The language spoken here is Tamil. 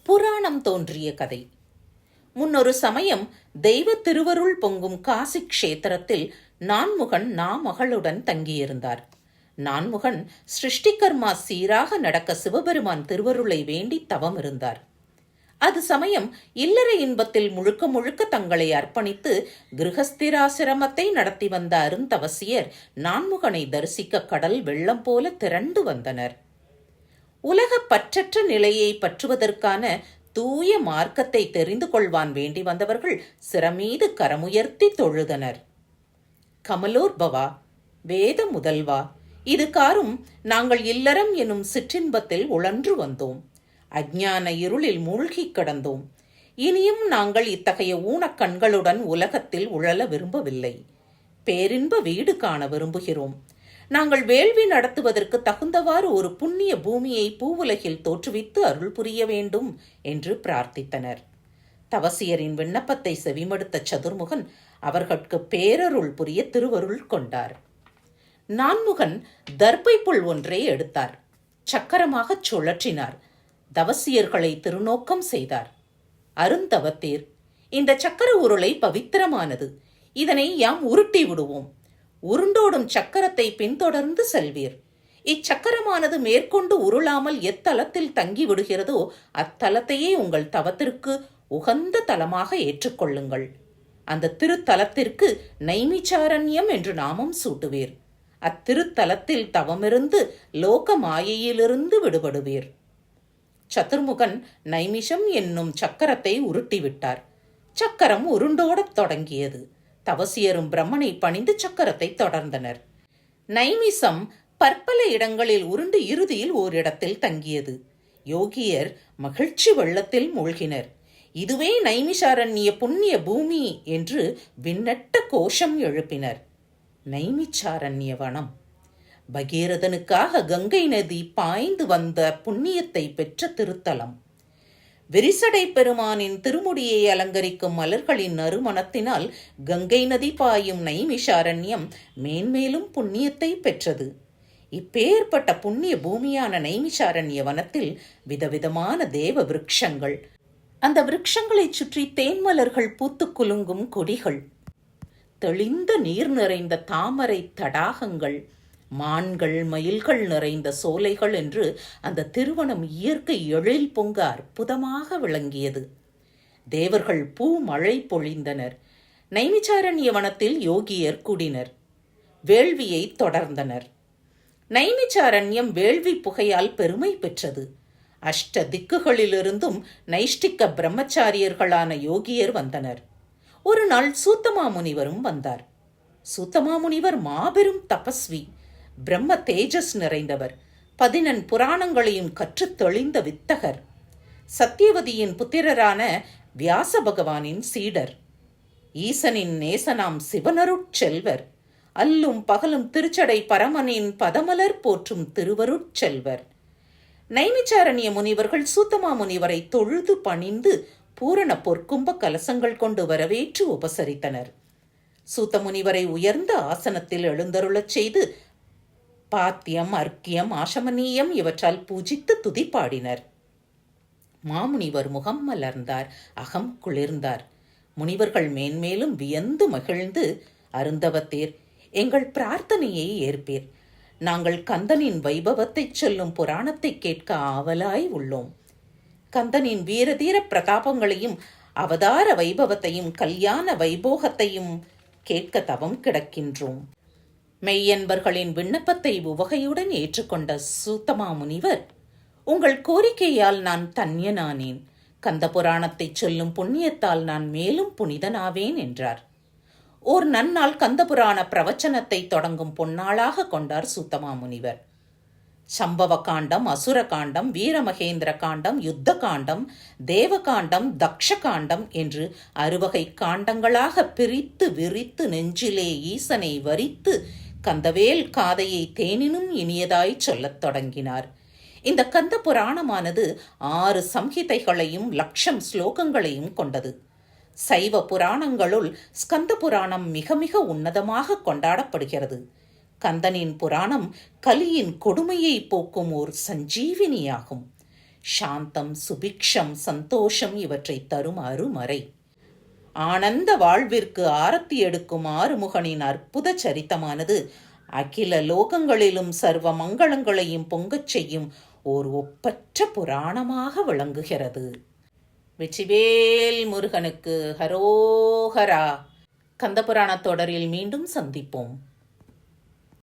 புராணம் தோன்றிய கதை. முன்னொரு சமயம் தெய்வ திருவருள் பொங்கும் காசி க்ஷேத்திரத்தில் நான்முகன் நாமகளுடன் தங்கியிருந்தார். நான்முகன் சிருஷ்டிகர்மா சீராக நடக்க சிவபெருமான் திருவருளை வேண்டி தவம் இருந்தார். அது சமயம் இல்லற இன்பத்தில் முழுக்க முழுக்க தங்களை அர்ப்பணித்து கிருஹஸ்திராசிரமத்தை நடத்தி வந்த அருந்தவசியர் நான்முகனை தரிசிக்க கடல் வெள்ளம் போல திரண்டு வந்தனர். உலக பற்றற்ற நிலையை பற்றுவதற்கான தூய மார்க்கத்தை தெரிந்து கொள்வான் வேண்டி வந்தவர்கள் சிரமீது கரமுயர்த்தி தொழுதனர். கமலோர்பவா, வேத முதல்வா, இது காரும் நாங்கள் இல்லறம் எனும் சிற்றின்பத்தில் உழன்று வந்தோம். அஞ்ஞான இருளில் மூழ்கி கிடந்தோம். இனியும் நாங்கள் இத்தகைய ஊனக்கண்களுடன் உலகத்தில் உழல விரும்பவில்லை. பேரின்ப வீடு காண விரும்புகிறோம். நாங்கள் வேள்வி நடத்துவதற்கு தகுந்தவாறு ஒரு புண்ணிய பூமியை பூவுலகில் தோற்றுவித்து அருள் புரிய வேண்டும் என்று பிரார்த்தித்தனர். தவசியரின் விண்ணப்பத்தை செவிமடுத்த சதுர்முகன் அவர்களுக்கு பேரருள் புரிய திருவருள் கொண்டார். நான்முகன் தர்பை புல் ஒன்றை எடுத்தார். சக்கரமாகச் சுழற்றினார். தவசியர்களை திருநோக்கம் செய்தார். அருந்தவத்தீர், இந்த சக்கர உருளை பவித்திரமானது. இதனை யாம் உருட்டி விடுவோம். உருண்டோடும் சக்கரத்தை பின்தொடர்ந்து செல்வீர். இச்சக்கரமானது மேற்கொண்டு உருளாமல் எத்தலத்தில் தங்கி விடுகிறதோ அத்தலத்தையே உங்கள் தவத்திற்கு உகந்த தலமாக ஏற்றுக்கொள்ளுங்கள். அந்த திருத்தலத்திற்கு நைமிச்சாரண்யம் என்று நாமம் சூட்டுவீர். அத்திருத்தலத்தில் தவமிருந்து லோக மாயையிலிருந்து விடுபடுவீர். சதுர்முகன் நைமிஷம் என்னும் சக்கரத்தை உருட்டிவிட்டார். சக்கரம் உருண்டோடத் தொடங்கியது. தவசியரும் பிரம்மனை பணிந்து சக்கரத்தை தொடர்ந்தனர். நைமிசம் பற்பல இடங்களில் உருண்டு இறுதியில் ஓரிடத்தில் தங்கியது. யோகியர் மகிழ்ச்சி வெள்ளத்தில் மூழ்கினர். இதுவே நைமிஷாரண்ய புண்ணிய பூமி என்று விண்ணட்ட கோஷம் எழுப்பினர். நைமிச்சாரண்ய வனம் பகீரதனுக்காக கங்கை நதி பாய்ந்து வந்த புண்ணியத்தை பெற்ற திருத்தலம். விரிசடை பெருமானின் திருமுடியை அலங்கரிக்கும் மலர்களின் நறுமணத்தினால் கங்கை நதி பாயும் நைமிஷாரண்யம் மேன்மேலும் புண்ணியத்தை பெற்றது. இப்பேற்பட்ட புண்ணிய பூமியான நைமிஷாரண்ய வனத்தில் விதவிதமான தேவ விருட்சங்கள், அந்த விருட்சங்களைச் சுற்றி தேன்மலர்கள் பூத்து குலுங்கும் கொடிகள், தெளிந்த நீர் நிறைந்த தாமரை தடாகங்கள், மான்கள் மயில்கள் நிறைந்த சோலைகள் என்று அந்த திருவனம் இயற்கை எழில் பொங்க அற்புதமாக விளங்கியது. தேவர்கள் பூ மழை பொழிந்தனர். நைமிச்சாரண்ய வனத்தில் யோகியர் கூடினர். வேள்வியை தொடர்ந்தனர். நைமிச்சாரண்யம் வேள்வி புகையால் பெருமை பெற்றது. அஷ்ட திக்குகளிலிருந்தும் நைஷ்டிக்க பிரம்மச்சாரியர்களான யோகியர் வந்தனர். ஒரு நாள் சூத்தமா முனிவரும் வந்தார். சூத்தமா முனிவர் மாபெரும் தபஸ்வி, பிரம்ம தேஜஸ் நிறைந்தவர், 14 புராணங்களையும் கற்றுத் தெளிந்த வித்தகர், சத்தியவதியின் புத்திரரான வியாச பகவானின் சீடர், ஈசனின் நேசனாம் சிவனருட்செல்வர், அல்லும் பகலும் திருச்சடை பரமனின் பதமலர் போற்றும் திருவருட்செல்வர். நைமிச்சாரண்ய முனிவர்கள் சூத்தமா முனிவரை தொழுது பணிந்து பூரண பொற்கும்ப கலசங்கள் கொண்டு வரவேற்று உபசரித்தனர். சூத்த முனிவரை உயர்ந்த ஆசனத்தில் எழுந்தருளச் செய்து பாத்தியம், அர்க்கியம், ஆசமனீயம் இவற்றால் பூஜித்து துதிப்பாடினர். மாமுனிவர் முகம் மலர்ந்தார், அகம் குளிர்ந்தார். முனிவர்கள் மேன்மேலும் வியந்து மகிழ்ந்து, அருந்தவத்தீர், எங்கள் பிரார்த்தனையை ஏற்பீர். நாங்கள் கந்தனின் வைபவத்தை சொல்லும் புராணத்தை கேட்க ஆவலாய் உள்ளோம். கந்தனின் வீரதீர பிரதாபங்களையும் அவதார வைபவத்தையும் கல்யாண வைபோகத்தையும் கேட்க தவம் கிடக்கின்றோம். மெய்யன்பர்களின் விண்ணப்பத்தை உவகையுடன் ஏற்றுக்கொண்ட சூத்தமா முனிவர், உங்கள் கோரிக்கையால் நான் தன்யனானேன். கந்த புராணத்தை சொல்லும் புண்ணியத்தால் நான் மேலும் புனிதனாவேன் என்றார். ஓர் நன்னாள் கந்த புராண பிரவச்சனத்தை தொடங்கும் பொன்னாளாக கொண்டார் சூத்தமா முனிவர். சம்பவ காண்டம், அசுர காண்டம், வீரமகேந்திர காண்டம், யுத்த காண்டம், தேவகாண்டம், தக்ஷ காண்டம் என்று 6 காண்டங்களாக பிரித்து விரித்து நெஞ்சிலே ஈசனை வரித்து கந்தவேல் காதையை தேனினும் இனியதாய் சொல்லத் தொடங்கினார். இந்த கந்த புராணமானது 6 சம்ஹிதைகளையும் 1,00,000 ஸ்லோகங்களையும் கொண்டது. சைவ புராணங்களுள் ஸ்கந்த புராணம் மிக மிக உன்னதமாக கொண்டாடப்படுகிறது. கந்தனின் புராணம் கலியின் கொடுமையை போக்கும் ஓர் சஞ்சீவினியாகும். சாந்தம், சுபிக்ஷம், சந்தோஷம் இவற்றை தரும் அருமறை. ஆனந்த வாழ்விற்கு ஆரத்தி எடுக்கும் ஆறுமுகனின் அற்புத சரித்தமானது அகில லோகங்களிலும் சர்வ மங்களங்களையும் பொங்கச் செய்யும் ஓர் ஒப்பற்ற புராணமாக விளங்குகிறது. வெற்றிவேல் முருகனுக்கு ஹரோஹரா. கந்தபுராணத் தொடரில் மீண்டும் சந்திப்போம்.